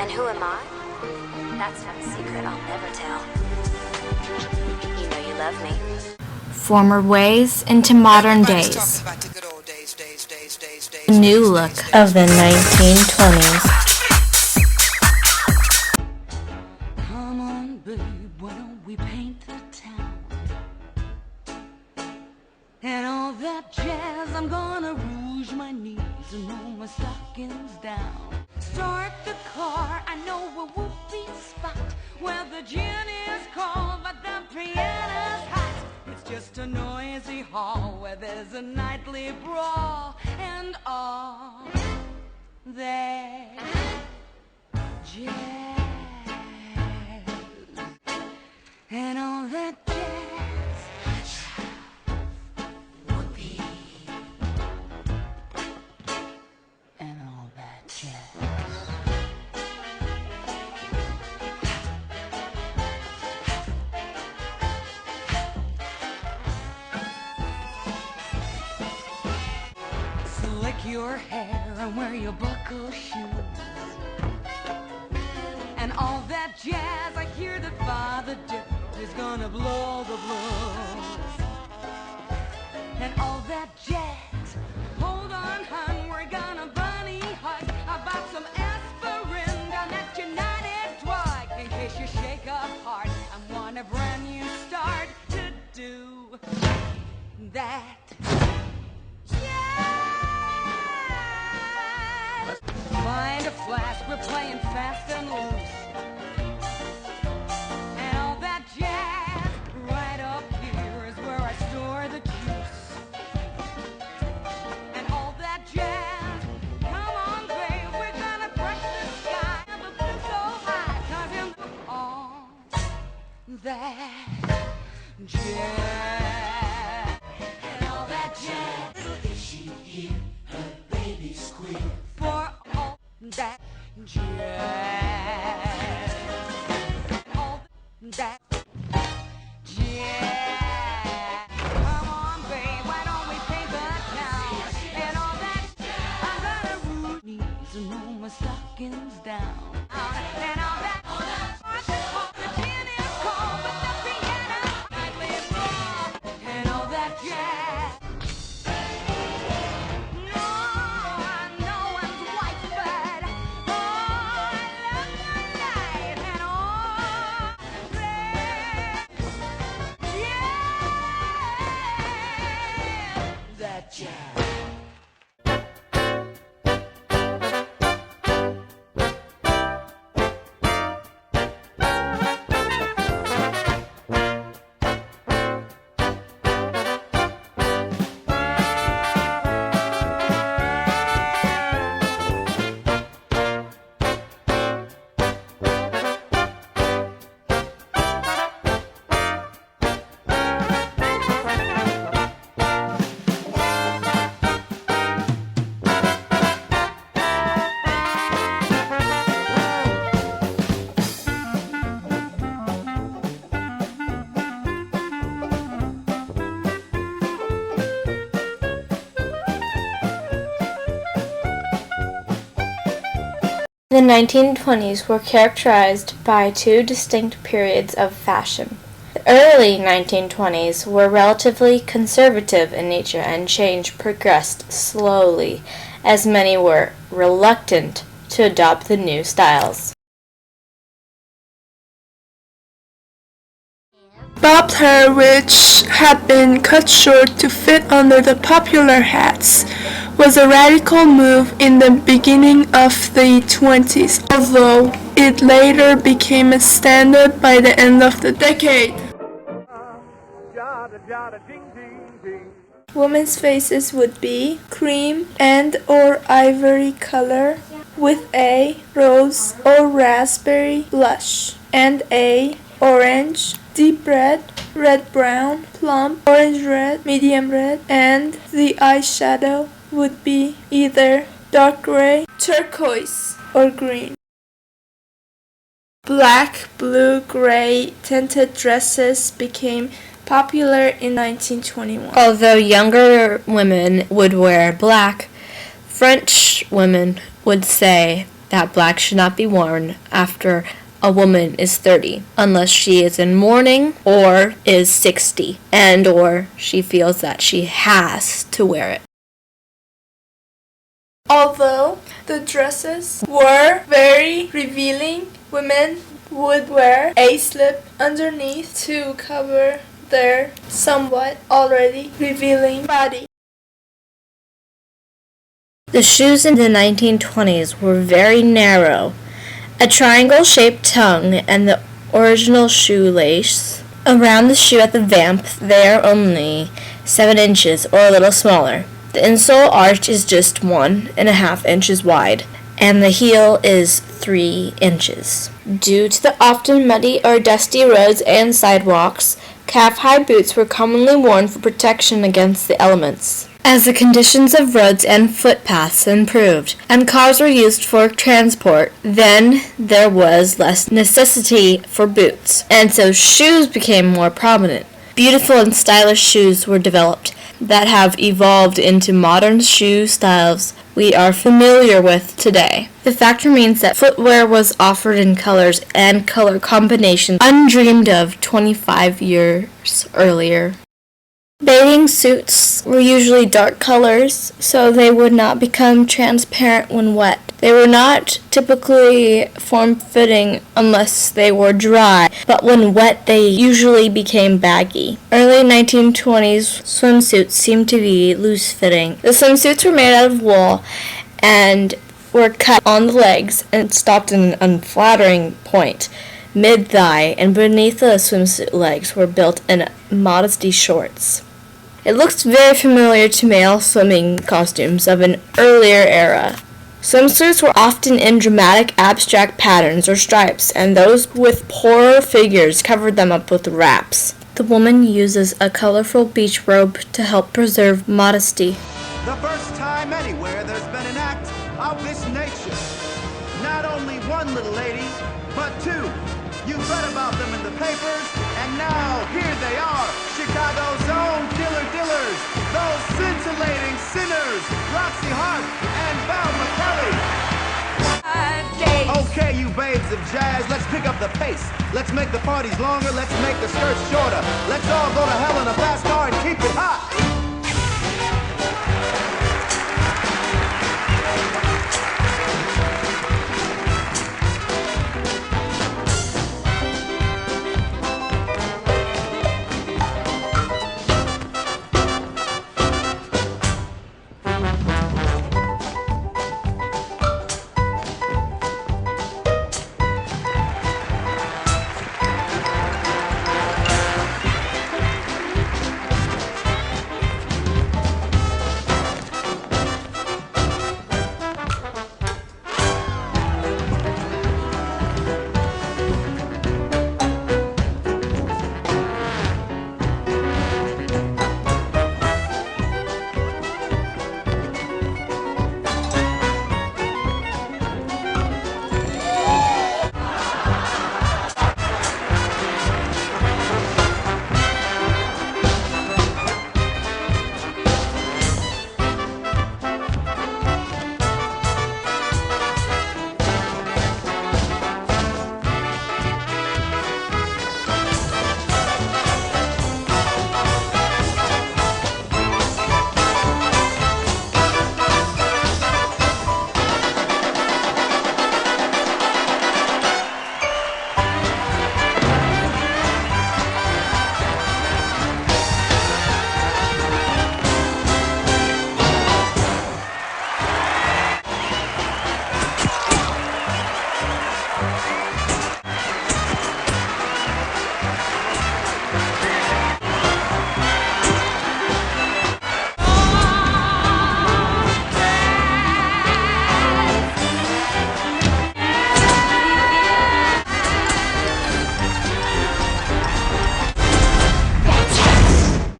And who am I? That's not a secret I'll never tell. You know you love me. Former ways into modern days. A new look of the 1920s. Come on, babe, why don't we paint the town? And all that jazz, I'm gonna rouge my knees and roll my stockings down. Start the car, I know a whoopee spot where the gin is cold but the piano's hot. It's just a noisy hall where there's a nightly brawl and all that jazz. And all that jazz would be. And all that jazz. Slick your hair and wear your buckle shoes. And all that jazz, I hear that Father Dick is gonna blow the blues. And all that jazz, hold on, hun, we're gonna bunny hug about some aspirin down at United Drug. In case you shake up hard and want a brand new start to do that jazz. Find a flask, we're playing fast and loose. And all that jazz, right up here is where I store the juice. And all that jazz, come on babe, we're gonna brush the sky and the blue so high, 'cause in all that jazz. And all that jazz, if she hear her baby squeal, for all that jazz. All that jazz. Come on, babe, why don't we paint the town? And all that, I'm gonna root knees and roll my stockings down. And all that, the tin is cold, but the piano nightly brawl. And all that jazz. No one's white, but oh, I love my life and all that jazz. The 1920s were characterized by two distinct periods of fashion. The early 1920s were relatively conservative in nature, and change progressed slowly, as many were reluctant to adopt the new styles. Bobbed hair, which had been cut short to fit under the popular hats, was a radical move in the beginning of the 20s, although it later became a standard by the end of the decade. Women's faces would be cream and or ivory color with a rose or raspberry blush and a orange, deep red, red-brown, plum, orange-red, medium red, and the eyeshadow would be either dark gray, turquoise, or green. Black, blue, gray tinted dresses became popular in 1921. Although younger women would wear black, French women would say that black should not be worn after a woman is 30, unless she is in mourning or is 60, and or she feels that she has to wear it. Although the dresses were very revealing, women would wear a slip underneath to cover their somewhat already revealing body. The shoes in the 1920s were very narrow. A triangle-shaped tongue and the original shoelace around the shoe at the vamp, they are only 7 inches or a little smaller. The insole arch is just 1.5 inches wide, and the heel is 3 inches. Due to the often muddy or dusty roads and sidewalks, calf-high boots were commonly worn for protection against the elements. As the conditions of roads and footpaths improved, and cars were used for transport, then there was less necessity for boots, and so shoes became more prominent. Beautiful and stylish shoes were developed that have evolved into modern shoe styles we are familiar with today. The fact remains that footwear was offered in colors and color combinations undreamed of 25 years earlier. Bathing suits were usually dark colors, so they would not become transparent when wet. They were not typically form-fitting unless they were dry, but when wet they usually became baggy. Early 1920s swimsuits seemed to be loose-fitting. The swimsuits were made out of wool and were cut on the legs and stopped at an unflattering point, mid-thigh, and beneath the swimsuit legs were built in modesty shorts. It looks very familiar to male swimming costumes of an earlier era. Swimsuits were often in dramatic abstract patterns or stripes, and those with poorer figures covered them up with wraps. The woman uses a colorful beach robe to help preserve modesty. The first time anywhere there's been an act of this nature. Not only one little lady, but 2. You've read about them in the papers, and now here they are, Chicago's own killer dillers, those scintillating sinners, Roxy Hart and Val McCully. Okay, you babes of jazz, let's pick up the pace. Let's make the parties longer, let's make the skirts shorter. Let's all go to hell in a fast car and keep it hot.